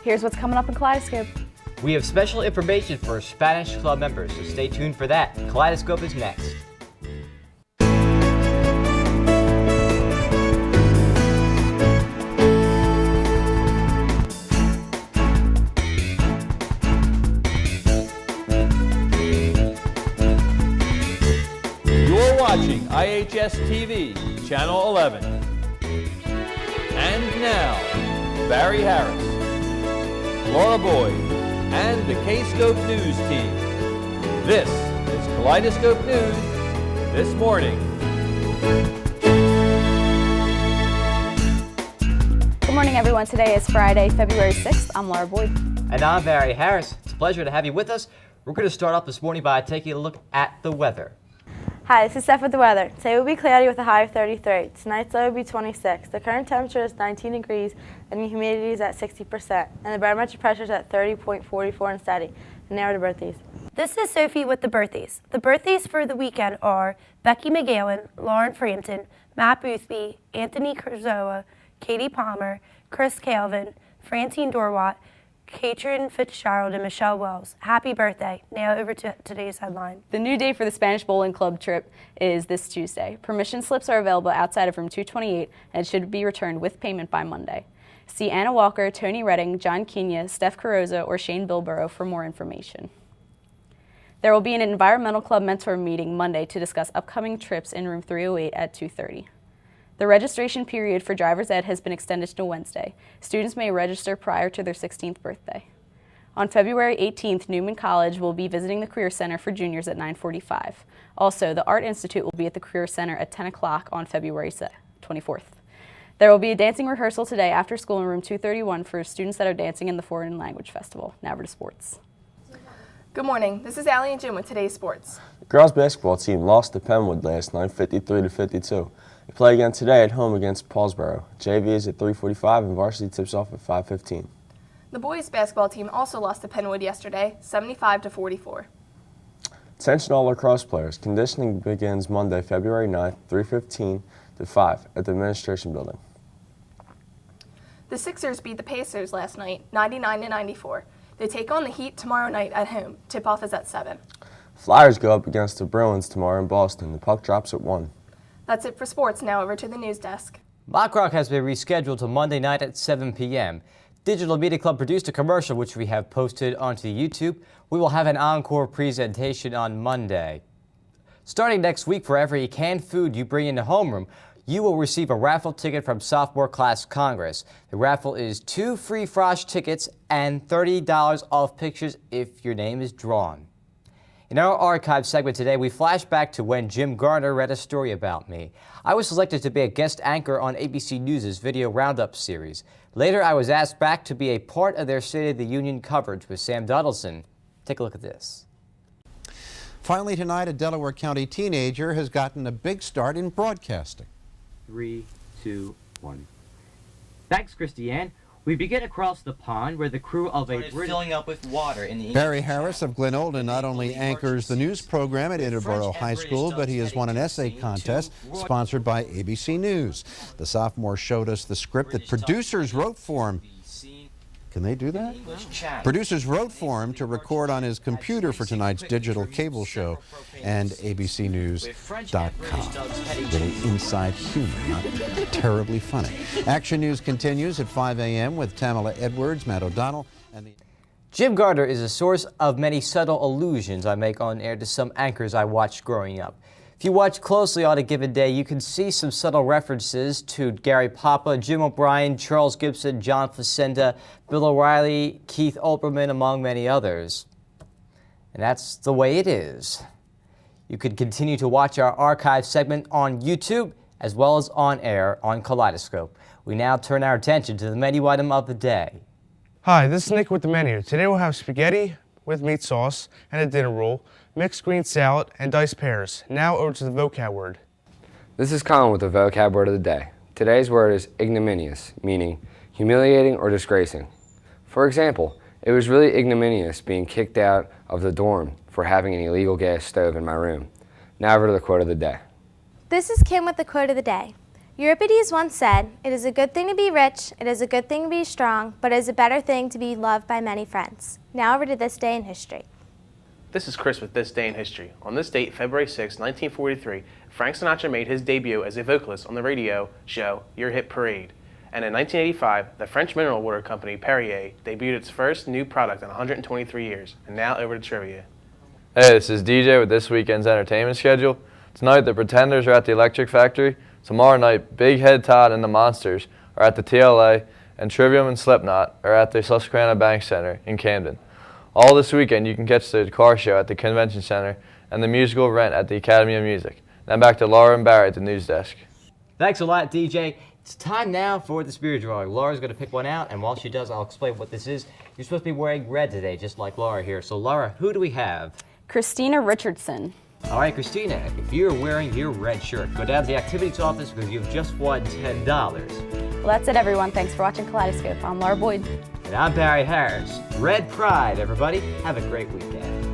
Here's what's coming up in Kaleidoscope. We have special information for Spanish Club members, so stay tuned for that. Kaleidoscope is next. You're watching IHS TV, Channel 11. And now, Barry Harris, Laura Boyd, and the K-Scope News team. This is Kaleidoscope News this morning. Good morning, everyone. Today is Friday, February 6th. I'm Laura Boyd. And I'm Barry Harris. It's a pleasure to have you with us. We're going to start off this morning by taking a look at the weather. Hi, this is Steph with the weather. Today will be cloudy with a high of 33. Tonight's low will be 26. The current temperature is 19 degrees and the humidity is at 60%. And the barometric pressure is at 30.44 and steady. And now are the birthdays. This is Sophie with the birthdays. The birthdays for the weekend are Becky McGowan, Lauren Frampton, Matt Boothby, Anthony Kurzoa, Katie Palmer, Chris Calvin, Francine Dorwat, Katrin Fitzgerald, and Michelle Wells. Happy birthday. Now over to today's headline. The new day for the Spanish Bowling Club trip is this Tuesday. Permission slips are available outside of room 228 and should be returned with payment by Monday. See Anna Walker, Tony Redding, John Kenya, Steph Carrozza, or Shane Bilborough for more information. There will be an Environmental Club mentor meeting Monday to discuss upcoming trips in room 308 at 2:30. The registration period for driver's ed has been extended to Wednesday. Students may register prior to their 16th birthday. On February 18th, Newman College will be visiting the Career Center for juniors at 9:45. Also, the Art Institute will be at the Career Center at 10 o'clock on February 24th. There will be a dancing rehearsal today after school in room 231 for students that are dancing in the Foreign Language Festival. Now over to sports. Good morning. This is Allie and Jim with today's sports. The girls basketball team lost to Penwood last night, 53-52. They play again today at home against Paulsboro. JV is at 3:45 and varsity tips off at 5:15. The boys basketball team also lost to Penwood yesterday, 75-44. Attention all lacrosse players. Conditioning begins Monday, February 9th, 3:15 to 5 at the Administration Building. The Sixers beat the Pacers last night, 99-94. They take on the Heat tomorrow night at home. Tip-off is at 7. Flyers go up against the Bruins tomorrow in Boston. The puck drops at 1. That's it for sports. Now over to the news desk. Mock Rock has been rescheduled to Monday night at 7 p.m. Digital Media Club produced a commercial which we have posted onto YouTube. We will have an encore presentation on Monday. Starting next week, for every canned food you bring into homeroom, you will receive a raffle ticket from Sophomore Class Congress. The raffle is 2 free Frosh tickets and $30 off pictures if your name is drawn. In our archive segment today, we flash back to when Jim Garner read a story about me. I was selected to be a guest anchor on ABC News' Video Roundup series. Later, I was asked back to be a part of their State of the Union coverage with Sam Donaldson. Take a look at this. Finally tonight, a Delaware County teenager has gotten a big start in broadcasting. 3, 2, 1. Thanks, Christiane. We begin across the pond where the crew of a filling up with water in the Barry Harris of Glen Olden not only anchors the news program at Interboro High School, but he has won an essay contest sponsored by ABC News. The sophomore showed us the script that producers wrote for him. Can they do that? Producers wrote for him to record on his computer for tonight's digital cable show and abcnews.com. Little inside humor, not terribly funny. Action News continues at 5 a.m. with Tamala Edwards, Matt O'Donnell, and the... Jim Gardner is a source of many subtle allusions I make on air to some anchors I watched growing up. If you watch closely on a given day, you can see some subtle references to Gary Papa, Jim O'Brien, Charles Gibson, John Facenda, Bill O'Reilly, Keith Olbermann, among many others. And that's the way it is. You can continue to watch our archive segment on YouTube as well as on air on Kaleidoscope. We now turn our attention to the menu item of the day. Hi, this is Nick with the menu. Today we'll have spaghetti with meat sauce and a dinner roll, mixed green salad, and diced pears. Now over to the vocab word. This is Colin with the vocab word of the day. Today's word is ignominious, meaning humiliating or disgracing. For example, it was really ignominious being kicked out of the dorm for having an illegal gas stove in my room. Now over to the quote of the day. This is Kim with the quote of the day. Euripides once said, "It is a good thing to be rich, it is a good thing to be strong, but it is a better thing to be loved by many friends." Now over to this day in history. This is Chris with This Day in History. On this date, February 6, 1943, Frank Sinatra made his debut as a vocalist on the radio show Your Hit Parade. And in 1985, the French mineral water company Perrier debuted its first new product in 123 years. And now over to trivia. Hey, this is DJ with this weekend's entertainment schedule. Tonight, the Pretenders are at the Electric Factory. Tomorrow night, Big Head Todd and the Monsters are at the TLA, and Trivium and Slipknot are at the Susquehanna Bank Center in Camden. All this weekend, you can catch the car show at the Convention Center and the musical Rent at the Academy of Music. Now back to Laura and Barry at the news desk. Thanks a lot, DJ. It's time now for the spirit drawing. Laura's going to pick one out, and while she does, I'll explain what this is. You're supposed to be wearing red today, just like Laura here. So, Laura, who do we have? Christina Richardson. All right, Christina, if you're wearing your red shirt, go down to the activities office because you've just won $10. Well, that's it, everyone. Thanks for watching Kaleidoscope. I'm Laura Boyd. And I'm Barry Harris. Red Pride, everybody. Have a great weekend.